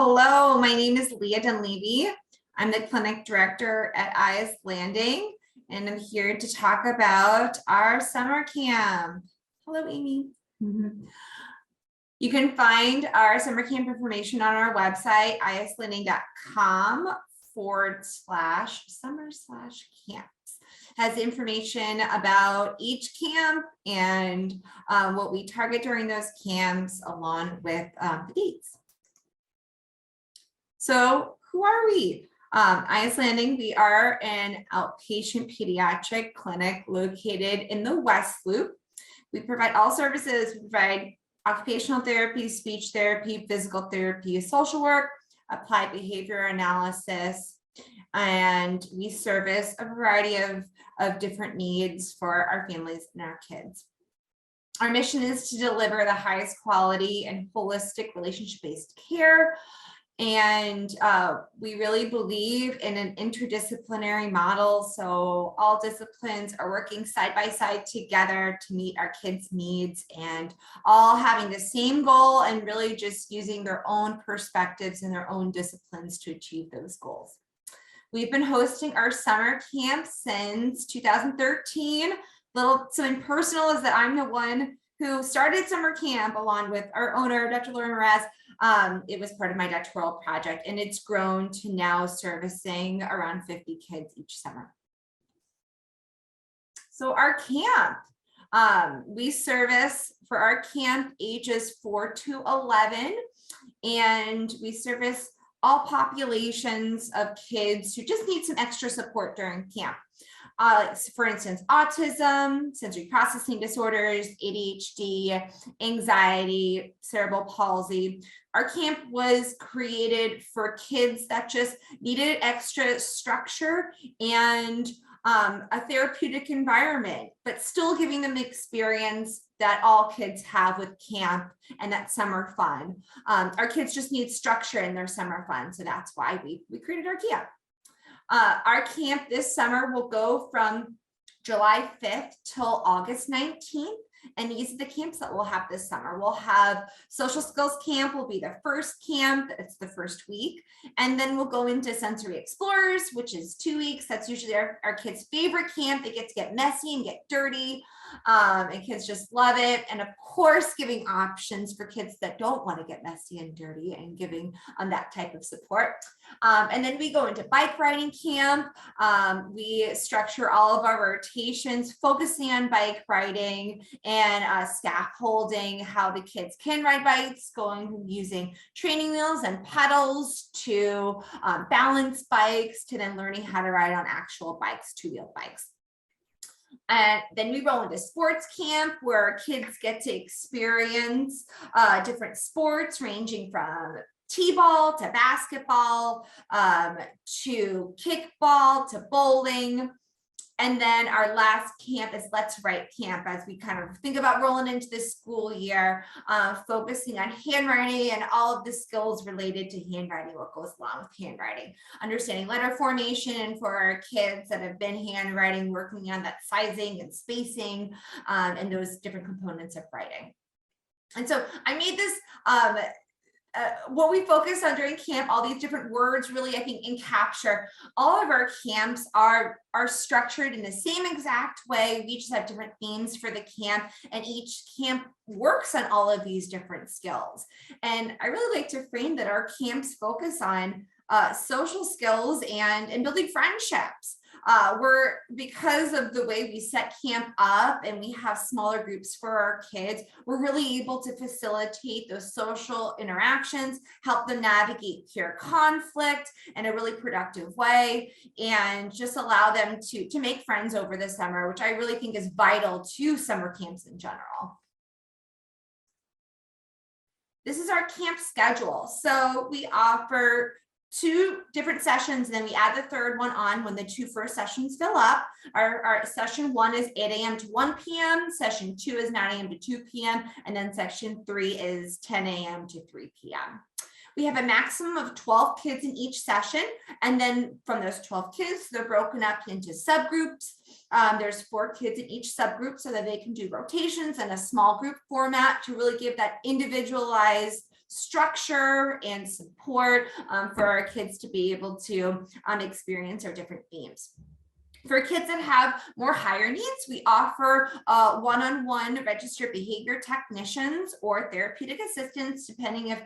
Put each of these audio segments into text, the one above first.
Hello, my name is Leah Dunleavy. I'm the clinic director at Eyas Landing, and I'm here to talk about our summer camp. Hello, Amy. You can find our summer camp information on our website, eyaslanding.com/summer/camps. Has information about each camp and what we target during those camps, along with the dates. So who are we? Eyas Landing, we are an outpatient pediatric clinic located in the West Loop. We provide all services. We provide occupational therapy, speech therapy, physical therapy, social work, applied behavior analysis, and we service a variety of different needs for our families and our kids. Our mission is to deliver the highest quality and holistic relationship-based care. And we really believe in an interdisciplinary model. So all disciplines are working side by side together to meet our kids' needs and all having the same goal and really just using their own perspectives and their own disciplines to achieve those goals. We've been hosting our summer camp since 2013. Something personal is that I'm the one who started summer camp along with our owner, Dr. Lauren Mraz. It was part of my doctoral project, and it's grown to now servicing around 50 kids each summer. So our camp, we service for our camp ages 4 to 11, and we service all populations of kids who just need some extra support during camp. For instance, autism, sensory processing disorders, ADHD, anxiety, cerebral palsy. Our camp was created for kids that just needed extra structure and a therapeutic environment, but still giving them the experience that all kids have with camp and that summer fun. Our kids just need structure in their summer fun, so that's why we created our camp. Our camp this summer will go from July 5th till August 19th. And these are the camps that we'll have this summer. We'll have social skills camp will be the first camp. It's the first week. And then we'll go into sensory explorers, which is 2 weeks. That's usually our kids' favorite camp. They get to get messy and get dirty. And kids just love it. And of course, giving options for kids that don't want to get messy and dirty and giving that type of support. And then we go into bike riding camp. We structure all of our rotations focusing on bike riding and scaffolding how the kids can ride bikes, going using training wheels and pedals to balance bikes to then learning how to ride on actual bikes, two-wheel bikes. And then we roll into sports camp where kids get to experience different sports ranging from t-ball to basketball to kickball to bowling. And then our last camp is Let's Write Camp as we kind of think about rolling into this school year, focusing on handwriting and all of the skills related to handwriting, what goes along with handwriting, understanding letter formation for our kids that have been handwriting, working on that sizing and spacing and those different components of writing. And so I made this what we focus on during camp, all these different words really, I think, encapture all of our camps are structured in the same exact way. We just have different themes for the camp, and each camp works on all of these different skills. And I really like to frame that our camps focus on social skills and building friendships. Because of the way we set camp up and we have smaller groups for our kids, we're really able to facilitate those social interactions, help them navigate peer conflict in a really productive way, and just allow them to make friends over the summer, which I really think is vital to summer camps in general. This is our camp schedule. So we offer 2 different sessions, and then we add the third one on when the 2 first sessions fill up. Our session 1 is 8 a.m. to 1 p.m. Session 2 is 9 a.m. to 2 p.m. And then section 3 is 10 a.m. to 3 p.m. We have a maximum of 12 kids in each session. And then from those 12 kids, they're broken up into subgroups. There's 4 kids in each subgroup so that they can do rotations and a small group format to really give that individualized structure and support for our kids to be able to experience our different themes. For kids that have more higher needs, we offer one-on-one registered behavior technicians or therapeutic assistants, depending if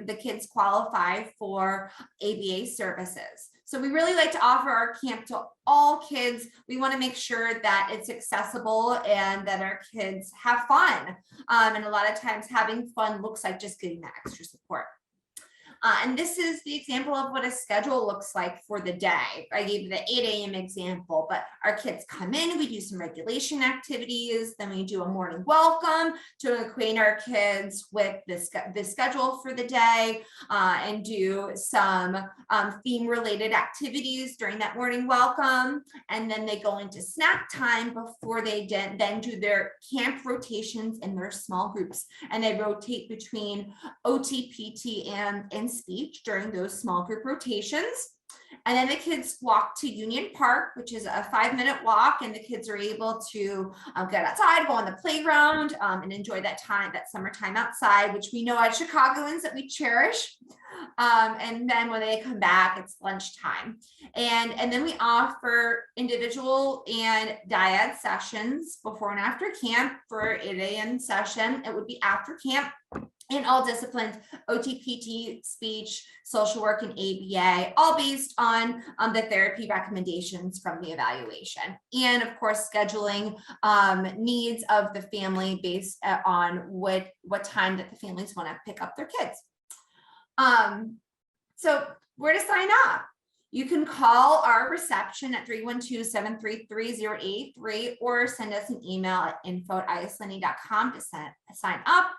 the kids qualify for ABA services. So we really like to offer our camp to all kids. We want to make sure that it's accessible and that our kids have fun. And a lot of times having fun looks like just getting that extra support. And this is the example of what a schedule looks like for the day. I gave you the 8 a.m. example, but our kids come in, we do some regulation activities, then we do a morning welcome to acquaint our kids with the schedule for the day, and do some theme-related activities during that morning welcome. And then they go into snack time before they then do their camp rotations in their small groups. And they rotate between OT, PT, and speech during those small group rotations. And then the kids walk to Union Park, which is a 5-minute walk, and the kids are able to get outside, go on the playground, and enjoy that time, that summertime outside, which we know as Chicagoans that we cherish. And then when they come back, it's lunchtime. And then we offer individual and dyad sessions before and after camp. For 8 a.m. session, it would be after camp. In all disciplines, OT, PT, speech, social work, and ABA, all based on the therapy recommendations from the evaluation. And of course, scheduling needs of the family based on what time that the families want to pick up their kids. So where to sign up? You can call our reception at 312-733-0883 or send us an email at info@eyaslanding.com to sign up.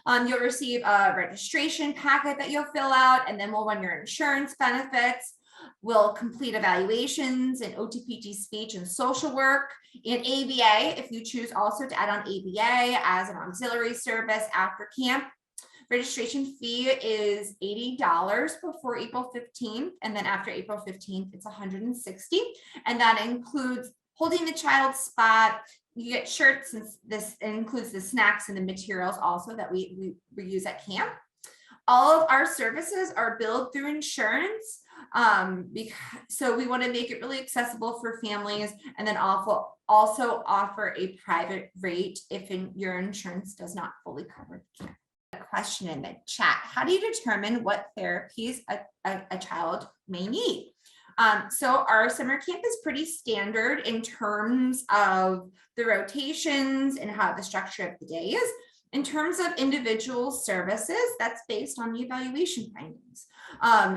You'll receive a registration packet that you'll fill out, and then we'll run your insurance benefits. We'll complete evaluations in OTPT, speech, and social work, and ABA if you choose also to add on ABA as an auxiliary service after camp. Registration fee is $80 before April 15th, and then after April 15th, it's $160. And that includes holding the child's spot. You get shirts, and this includes the snacks and the materials also that we use at camp. All of our services are billed through insurance. So we want to make it really accessible for families, and then also offer a private rate if your insurance does not fully cover the camp. Question in the chat: how do you determine what therapies a child may need? So our summer camp is pretty standard in terms of the rotations and how the structure of the day is. In terms of individual services, that's based on the evaluation findings.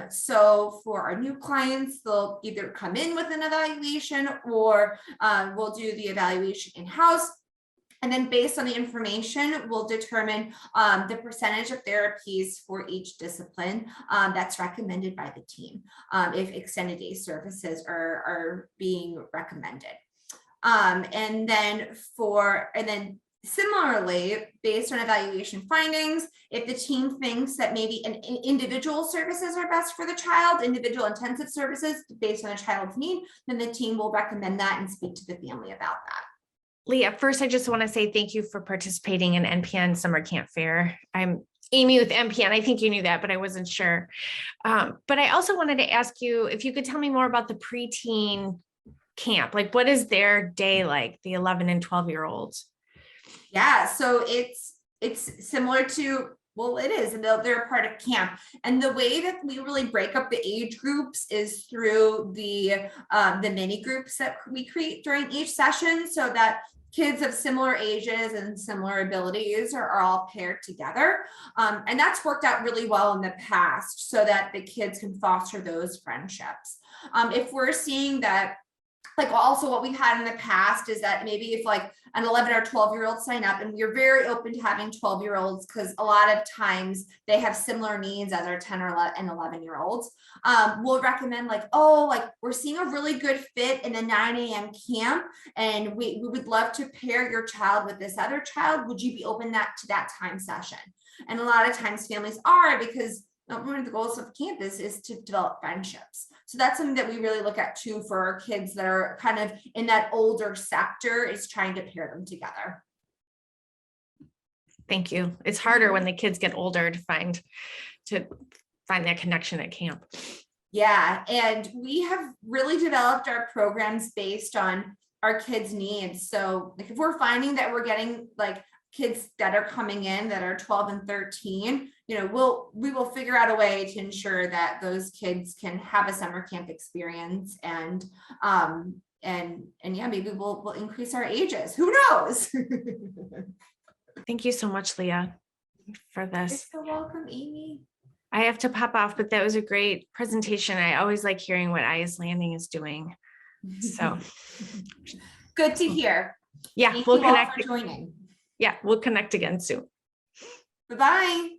So for our new clients, they'll either come in with an evaluation, or we'll do the evaluation in-house. And then based on the information, we'll determine the percentage of therapies for each discipline that's recommended by the team, if extended day services are being recommended. And then similarly, based on evaluation findings, if the team thinks that maybe an individual services are best for the child, individual intensive services based on a child's need, then the team will recommend that and speak to the family about that. Leah, first, I just want to say thank you for participating in NPN Summer Camp Fair. I'm Amy with NPN. I think you knew that, but I wasn't sure. But I also wanted to ask you if you could tell me more about the preteen camp. Like, what is their day like, the 11 and 12-year-olds? Yeah, so it's similar to, well, it is, and they're a part of camp. And the way that we really break up the age groups is through the mini groups that we create during each session, so that kids of similar ages and similar abilities are all paired together. And that's worked out really well in the past so that the kids can foster those friendships. If we're seeing that, like, also what we've had in the past is that maybe if like an 11 or 12-year-old sign up, and we're very open to having 12-year-olds because a lot of times they have similar needs as our 10 or 11-year-olds. We'll recommend like, oh, like we're seeing a really good fit in the 9 a.m. camp, and we would love to pair your child with this other child. Would you be open to that time session? And a lot of times families are, because one of the goals of campus is to develop friendships. So that's something that we really look at too for our kids that are kind of in that older sector, is trying to pair them together. Thank you. It's harder when the kids get older to find that connection at camp. Yeah, and we have really developed our programs based on our kids' needs. So like if we're finding that we're getting like kids that are coming in that are 12 and 13, we will figure out a way to ensure that those kids can have a summer camp experience, and yeah, maybe we'll increase our ages. Who knows? Thank you so much, Leah, for this. You're so welcome, Amy. I have to pop off, but that was a great presentation. I always like hearing what Eyas Landing is doing. So good to hear. Yeah, Thank we'll you all connect. for joining. Yeah, we'll connect again soon. Bye-bye.